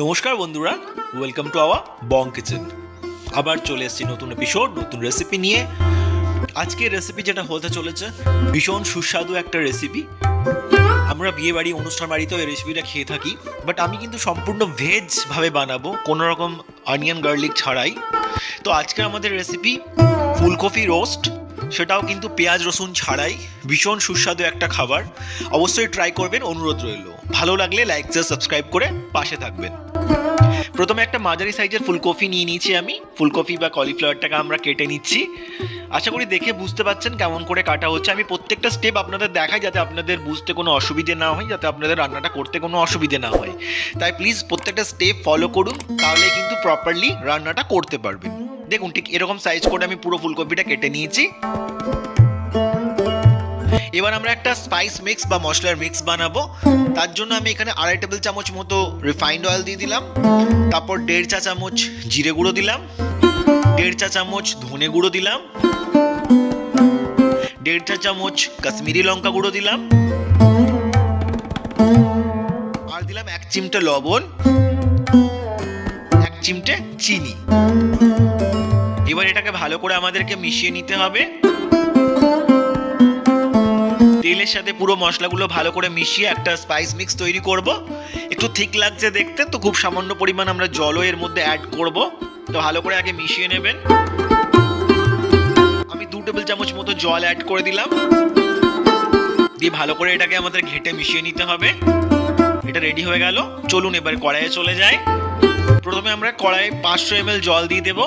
নমস্কার বন্ধুরা, welcome to our Bong kitchen. আবার চলে এসেছি নতুন এপিসোড, নতুন রেসিপি নিয়ে। আজকের রেসিপি যেটা হতে চলেছে ভীষণ সুস্বাদু একটা রেসিপি। আমরা বিয়ে বাড়ি, অনুষ্ঠান বাড়িতেও এই রেসিপিটা খেয়ে থাকি, বাট আমি কিন্তু সম্পূর্ণ ভেজভাবে বানাবো, কোনো রকম অনিয়ন গার্লিক ছাড়াই। তো আজকে আমাদের রেসিপি ফুলকপি রোস্ট, সেটাও কিন্তু পেঁয়াজ রসুন ছাড়াই। ভীষণ সুস্বাদু একটা খাবার, অবশ্যই ট্রাই করবেন, অনুরোধ রইল। ভালো লাগলে লাইক শেয়ার সাবস্ক্রাইব করে পাশে থাকবেন। প্রথমে একটা মাঝারি সাইজের ফুলকপি নিয়ে নিয়েছি আমি। ফুলকপি বা কলিফ্লাওয়ারটাকে আমরা কেটে নিচ্ছি। আশা করি দেখে বুঝতে পারছেন কেমন করে কাটা হচ্ছে। আমি প্রত্যেকটা স্টেপ আপনাদের দেখাই, যাতে আপনাদের বুঝতে কোনো অসুবিধে না হয়, যাতে আপনাদের রান্নাটা করতে কোনো অসুবিধে না হয়। তাই প্লিজ প্রত্যেকটা স্টেপ ফলো করুন, তাহলে কিন্তু প্রপারলি রান্নাটা করতে পারবেন। দেখুন, ঠিক এরকম সাইজ করে আমি পুরো ফুলকপিটা কেটে নিয়েছি। এবার আমরা একটা স্পাইস মিক্স বা মশলার মিক্স বানাবো। তার জন্য আমি এখানে 2.5 টেবিল চামচ মতো রিফাইন্ড অয়েল দিয়ে দিলাম। তারপর 1.5 চা চামচ জিরে গুঁড়ো দিলাম, 1.5 চা চামচ ধনে গুঁড়ো দিলাম, 1.5 চা চামচ কাশ্মীরি লঙ্কা গুঁড়ো দিলাম, আর দিলাম 1 চিমটে লবণ, 1 চিমটে চিনি। এবার এটাকে ভালো করে আমাদেরকে মিশিয়ে নিতে হবে। তেলের সাথে পুরো মশলাগুলো ভালো করে মিশিয়ে একটা স্পাইস মিক্স তৈরি করব। একটু ঠিক লাগছে দেখতে, তো খুব সামান্য পরিমাণ আমরা জলও এর মধ্যে অ্যাড করব। তো ভালো করে আগে মিশিয়ে নেবেন। আমি 2 টেবিল চামচ মতো জল অ্যাড করে দিলাম, দিয়ে ভালো করে এটাকে আমাদের ঘেটে মিশিয়ে নিতে হবে। এটা রেডি হয়ে গেল। চলুন এবার কড়াইয়ে চলে যাই। প্রথমে আমরা কড়াইয়ে 500 ml জল দিয়ে দেবো।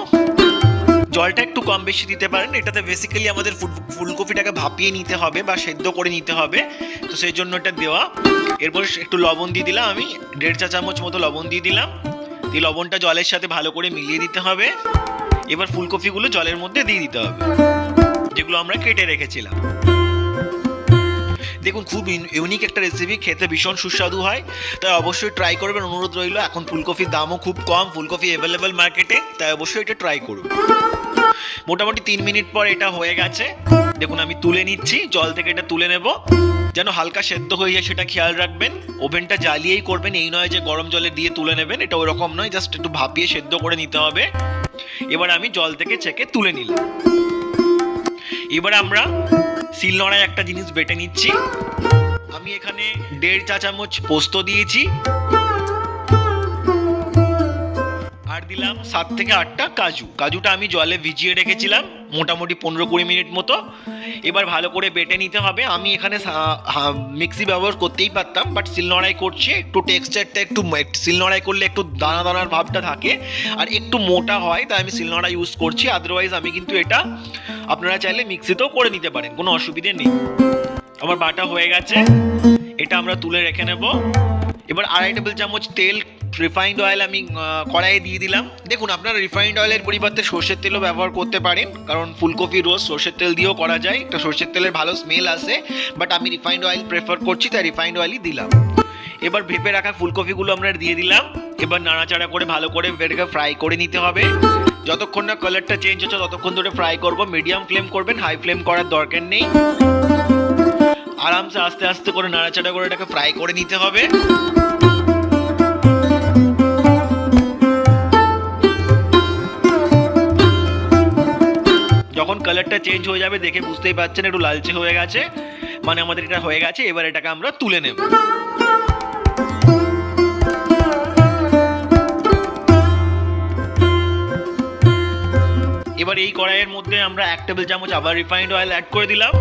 জলটা একটু কম বেশি দিতে পারেন, এটাতে বেসিক্যালি আমাদের ফুলকপিটাকে ভাপিয়ে নিতে হবে বা সেদ্ধ করে নিতে হবে, তো সেই জন্য এটা দেওয়া। এরপর একটু লবণ দিয়ে দিলাম, আমি 1.5 চা চামচ মতো লবণ দিয়ে দিলাম। এই লবণটা জলের সাথে ভালো করে মিলিয়ে দিতে হবে। এবার ফুলকপিগুলো জলের মধ্যে দিয়ে দিতে হবে, যেগুলো আমরা কেটে রেখেছিলাম। দেখুন, খুব ইউনিক একটা রেসিপি, খেতে ভীষণ সুস্বাদু হয়, তাই অবশ্যই ট্রাই করবেন, অনুরোধ রইল। এখন ফুলকপির দামও খুব কম, ফুলকপি অ্যাভেলেবেল মার্কেটে, তাই অবশ্যই এটা ট্রাই করুন। মোটামুটি 3 মিনিট পর এটা হয়ে গেছে। দেখুন, আমি তুলে নিচ্ছি, জল থেকে এটা তুলে নেব। যেন হালকা সেদ্ধ হয়ে যায় সেটা খেয়াল রাখবেন। ওভেনটা জ্বালিয়েই করবেন, এই নয় যে গরম জলে দিয়ে তুলে নেবেন, এটা ওরকম নয়, জাস্ট একটু ভাপিয়ে সেদ্ধ করে নিতে হবে। এবার আমি জল থেকে ছেঁকে তুলে নিলাম। এবার আমরা শিলনোড়ায় একটা জিনিস বেটে নিচ্ছি। আমি এখানে 1.5 চা চামচ পোস্ত দিয়েছি, আর দিলাম 7 থেকে 8টা কাজু। কাজুটা আমি জলে ভিজিয়ে রেখেছিলাম মোটামুটি 15-20 মিনিট মতো। এবার ভালো করে বেটে নিতে হবে। আমি এখানে মিক্সি ব্যবহার করতেই পারতাম, বাট শিলনোড়ায় করছি। একটু টেক্সচারটা একটু শিলনোড়ায় করলে একটু দানা দানার ভাবটা থাকে আর একটু মোটা হয়, তাই আমি শিলনোড়া ইউজ করছি। আদারওয়াইজ আমি কিন্তু এটা আপনারা চাইলে মিক্সিতেও করে নিতে পারেন, কোনো অসুবিধে নেই। আমার বাটা হয়ে গেছে, এটা আমরা তুলে রেখে নেব। এবার 2.5 টেবিল চামচ তেল, রিফাইন্ড অয়েল আমি কড়াইয়ে দিয়ে দিলাম। দেখুন, আপনারা রিফাইন্ড অয়েলের পরিবর্তে সর্ষের তেলও ব্যবহার করতে পারেন, কারণ ফুলকপি রোস্ট সর্ষের তেল দিয়েও করা যায়, একটা সর্ষের তেলের ভালো স্মেল আসে, বাট আমি রিফাইন্ড অয়েল প্রেফার করছি, তাই রিফাইন্ড অয়েলই দিলাম। এবার ভেপে রাখা ফুলকপিগুলো আমরা দিয়ে দিলাম। এবার নাড়াচাড়া করে ভালো করে এটাকে ফ্রাই করে নিতে হবে। যতক্ষণ না কালারটা চেঞ্জ হচ্ছে ততক্ষণ ধরে ফ্রাই করব। মিডিয়াম ফ্লেম করবেন, হাই ফ্লেম করার দরকার নেই। আরামসে আস্তে আস্তে করে নাড়াচাড়া করে এটাকে ফ্রাই করে নিতে হবে। যখন কালারটা চেঞ্জ হয়ে যাবে দেখে বুঝতেই পারছেন একটু লালচে হয়ে গেছে, মানে আমাদের এটা হয়ে গেছে। এবার এটাকে আমরা তুলে নেব। এবার এই কড়াইয়ের মধ্যে আমরা 1 টেবিল চামচ আবার রিফাইন্ড অয়েল অ্যাড করে দিলাম।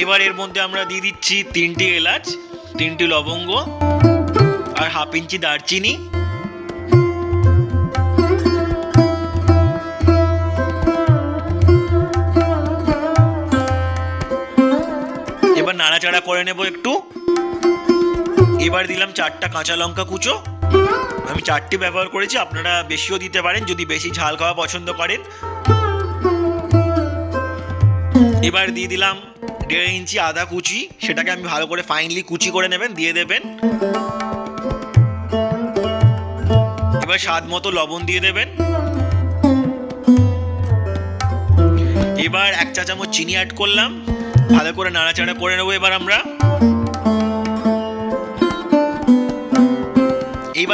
এবার এর মধ্যে আমরা দিয়ে দিচ্ছি 3টি এলাচ, 3টি লবঙ্গ, আর 1/2 ইঞ্চি দারচিনি। এবার নাড়াচাড়া করে নেব একটু। এবার দিলাম 4টা কাঁচা লঙ্কা কুচো, আমি 4টি ব্যবহার করেছি, আপনারা বেশিও দিতে পারেন যদি বেশি ঝাল খাওয়া পছন্দ করেন। এবার দিয়ে দিলাম 1.5 ইঞ্চি আদা কুচি, সেটাকে আমি ভালো করে ফাইনলি কুচি করে নেবেন, দিয়ে দেবেন। এবার স্বাদ মতো লবণ দিয়ে দেবেন। এবার 1 চা চামচ চিনি অ্যাড করলাম, ভালো করে নাড়াচাড়া করে নেবো। এবার আমরা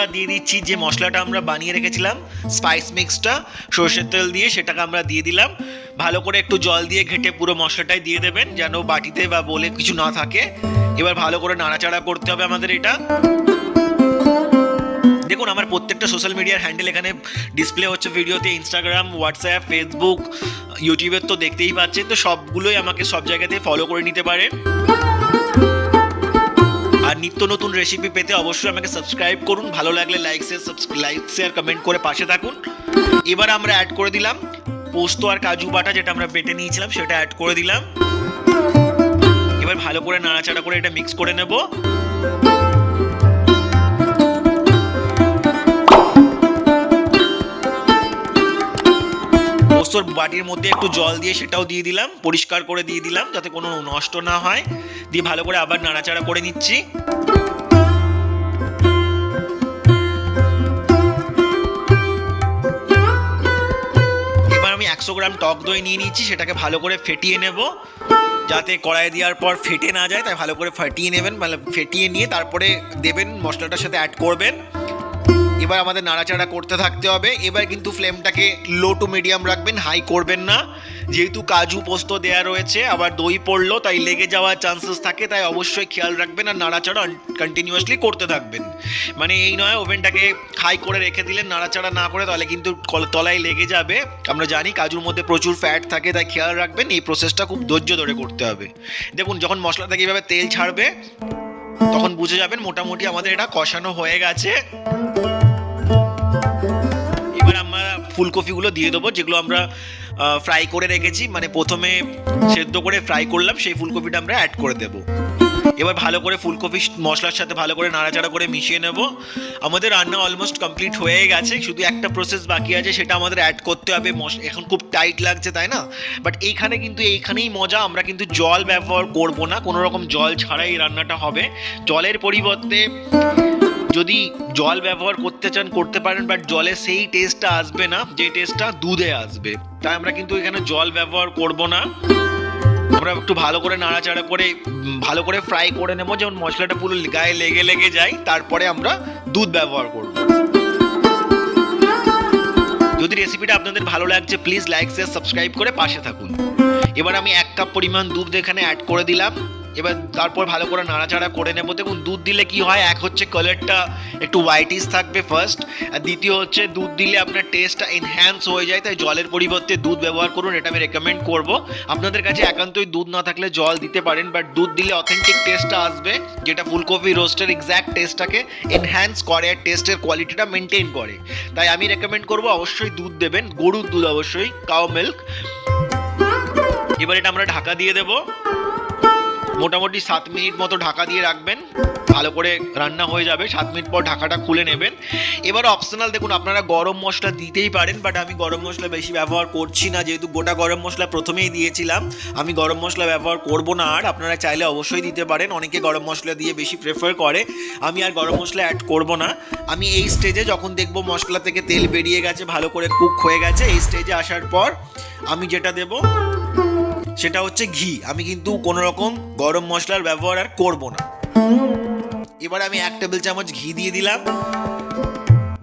এবার দিয়ে দিচ্ছি যে মশলাটা আমরা বানিয়ে রেখেছিলাম, স্পাইস মিক্সটা সর্ষের তেল দিয়ে, সেটাকে আমরা দিয়ে দিলাম। ভালো করে একটু জল দিয়ে ঘেটে পুরো মশলাটাই দিয়ে দেবেন, যেন বাটিতে বা বলে কিছু না থাকে। এবার ভালো করে নাড়াচাড়া করতে হবে আমাদের এটা। দেখুন আমার প্রত্যেকটা সোশ্যাল মিডিয়ার হ্যান্ডেল এখানে ডিসপ্লে হচ্ছে ভিডিওতে, ইনস্টাগ্রাম, হোয়াটসঅ্যাপ, ফেসবুক, ইউটিউবের তো দেখতেই পাচ্ছেন, তো সবগুলোই আমাকে সব জায়গাতে ফলো করে নিতে পারেন। আর নিত্য নতুন রেসিপি পেতে অবশ্যই আমাকে সাবস্ক্রাইব করুন, ভালো লাগলে লাইক শেয়ার কমেন্ট করে পাশে থাকুন। এবার আমরা অ্যাড করে দিলাম পোস্ত আর কাজু বাটা, যেটা আমরা বেটে নিয়েছিলাম সেটা অ্যাড করে দিলাম। এবার ভালো করে নাড়াচাড়া করে এটা মিক্স করে নেব। পোস্তর বাটির মধ্যে একটু জল দিয়ে সেটাও দিয়ে দিলাম, পরিষ্কার করে দিয়ে দিলাম যাতে কোনো নষ্ট না হয়। দিয়ে ভালো করে আবার নাড়াচাড়া করে নিচ্ছি। এবার আমি 100 গ্রাম টক দই নিয়ে নিচ্ছি, সেটাকে ভালো করে ফেটিয়ে নেব যাতে কড়াই দেওয়ার পর ফেটে না যায়, তাই ভালো করে ফাটিয়ে নেবেন। ভালো ফেটিয়ে নিয়ে তারপরে দেবেন, মশলাটার সাথে অ্যাড করবেন। এবার আমাদের নাড়াচাড়া করতে থাকতে হবে। এবার কিন্তু ফ্লেমটাকে লো টু মিডিয়াম রাখবেন, হাই করবেন না, যেহেতু কাজু পোস্ত দেওয়া রয়েছে আবার দই পড়লো, তাই লেগে যাওয়ার চান্সেস থাকে, তাই অবশ্যই খেয়াল রাখবেন আর নাড়াচাড়া কন্টিনিউয়াসলি করতে থাকবেন। মানে এই নয় ওভেনটাকে হাই করে রেখে দিলেন নাড়াচাড়া না করে, তাহলে কিন্তু তলায় লেগে যাবে। আমরা জানি কাজুর মধ্যে প্রচুর ফ্যাট থাকে, তাই খেয়াল রাখবেন। এই প্রসেসটা খুব ধৈর্য ধরে করতে হবে। দেখুন যখন মশলা থেকে এইভাবে তেল ছাড়বে তখন বুঝে যাবেন মোটামুটি আমাদের এটা কষানো হয়ে গেছে। এবার আমরা ফুলকপিগুলো দিয়ে দেবো, যেগুলো আমরা ফ্রাই করে রেখেছি, মানে প্রথমে সেদ্ধ করে ফ্রাই করলাম, সেই ফুলকপিটা আমরা অ্যাড করে দেবো। এবার ভালো করে ফুলকপি মশলার সাথে ভালো করে নাড়াচাড়া করে মিশিয়ে নেব। আমাদের রান্না অলমোস্ট কমপ্লিট হয়ে গেছে, শুধু একটা প্রসেস বাকি আছে, সেটা আমাদের অ্যাড করতে হবে। এখন খুব টাইট লাগছে তাই না, বাট এইখানেই মজা। আমরা কিন্তু জল ব্যবহার করব না, কোনো রকম জল ছাড়াই এই রান্নাটা হবে। জলের পরিবর্তে যদি জল ব্যবহার করতে চান করতে পারেন, বাট জলে সেই টেস্টটা আসবে না যে টেস্টটা দুধে আসবে, তাই আমরা কিন্তু এখানে জল ব্যবহার করব না। আমরা একটু ভালো করে নাড়াচাড়া করে ভালো করে ফ্রাই করে নেবো, যেমন মশলাটা পুরো গায়ে লেগে যায়, তারপরে আমরা দুধ ব্যবহার করব। যদি রেসিপিটা আপনাদের ভালো লাগছে প্লিজ লাইক শেয়ার সাবস্ক্রাইব করে পাশে থাকুন। এবার আমি 1 কাপ পরিমাণ দুধ এখানে অ্যাড করে দিলাম। এবার তারপর ভালো করে নাড়াচাড়া করে নেব। দেখুন দুধ দিলে কি হয়, এক হচ্ছে কালারটা একটু হোয়াইটিশ থাকবে ফার্স্ট, আর দ্বিতীয় হচ্ছে দুধ দিলে আপনার টেস্টটা এনহ্যান্স হয়ে যায়, তাই জলের পরিবর্তে দুধ ব্যবহার করুন, এটা আমি রেকমেন্ড করব। আপনাদের কাছে একান্তই দুধ না থাকলে জল দিতে পারেন, বাট দুধ দিলে অথেন্টিক টেস্টটা আসবে, যেটা ফুলকপি রোস্টের এক্স্যাক্ট টেস্টটাকে এনহ্যান্স করে, টেস্টের কোয়ালিটিটা মেনটেন করে। তাই আমি রেকমেন্ড করব অবশ্যই দুধ দেবেন, গরুর দুধ অবশ্যই, কাউ মিল্ক। এবার এটা আমরা ঢাকা দিয়ে দেবো, মোটামুটি 7 মিনিট মতো ঢাকা দিয়ে রাখবেন, ভালো করে রান্না হয়ে যাবে। 7 মিনিট পর ঢাকাটা খুলে নেবেন। এবার অপশনাল, দেখুন আপনারা গরম মশলা দিতেই পারেন, বাট আমি গরম মশলা বেশি ব্যবহার করছি না, যেহেতু গোটা গরম মশলা প্রথমেই দিয়েছিলাম, আমি গরম মশলা ব্যবহার করব না। আর আপনারা চাইলে অবশ্যই দিতে পারেন, অনেকে গরম মশলা দিয়ে বেশি প্রেফার করে, আমি আর গরম মশলা অ্যাড করব না। আমি এই স্টেজে যখন দেখব মশলা থেকে তেল বেরিয়ে গেছে, ভালো করে কুক হয়ে গেছে, এই স্টেজে আসার পর আমি যেটা দেব সেটা হচ্ছে ঘি। আমি কিন্তু কোনো রকম গরম মশলার ব্যবহার আর করব না। এবার আমি 1 টেবিল চামচ ঘি দিয়ে দিলাম।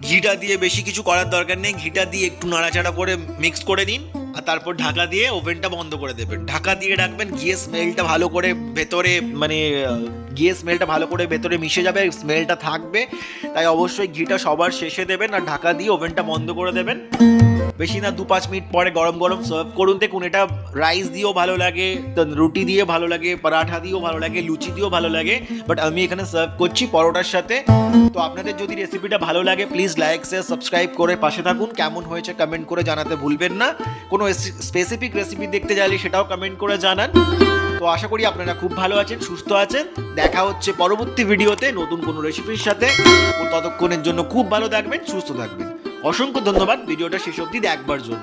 ঘিটা দিয়ে বেশি কিছু করার দরকার নেই, ঘিটা দিয়ে একটু নাড়াচাড়া করে মিক্স করে দিন, আর তারপর ঢাকা দিয়ে ওভেনটা বন্ধ করে দেবেন। ঢাকা দিয়ে রাখবেন, ঘিয়ের স্মেলটা ভালো করে ভেতরে, মানে ঘিয়ের স্মেলটা ভালো করে ভেতরে মিশে যাবে, স্মেলটা থাকবে, তাই অবশ্যই ঘিটা সবার শেষে দেবেন আর ঢাকা দিয়ে ওভেনটা বন্ধ করে দেবেন। বেশি না 2-5 মিনিট পরে গরম গরম সার্ভ করুন। দেখুন এটা রাইস দিয়েও ভালো লাগে, রুটি দিয়ে ভালো লাগে, পরাঠা দিয়েও ভালো লাগে, লুচি দিয়েও ভালো লাগে, বাট আমি এখানে সার্ভ করছি পরোটার সাথে। তো আপনাদের যদি রেসিপিটা ভালো লাগে প্লিজ লাইক শেয়ার সাবস্ক্রাইব করে পাশে থাকুন। কেমন হয়েছে কমেন্ট করে জানাতে ভুলবেন না। কোনো স্পেসিফিক রেসিপি দেখতে চাইলে সেটাও কমেন্ট করে জানান। তো আশা করি আপনারা খুব ভালো আছেন, সুস্থ আছেন। দেখা হচ্ছে পরবর্তী ভিডিওতে নতুন কোনো রেসিপির সাথে। ততক্ষণের জন্য খুব ভালো থাকবেন, সুস্থ থাকবেন। অসংখ্য ধন্যবাদ ভিডিওটা শেষ অবধি দেখবার জন্য।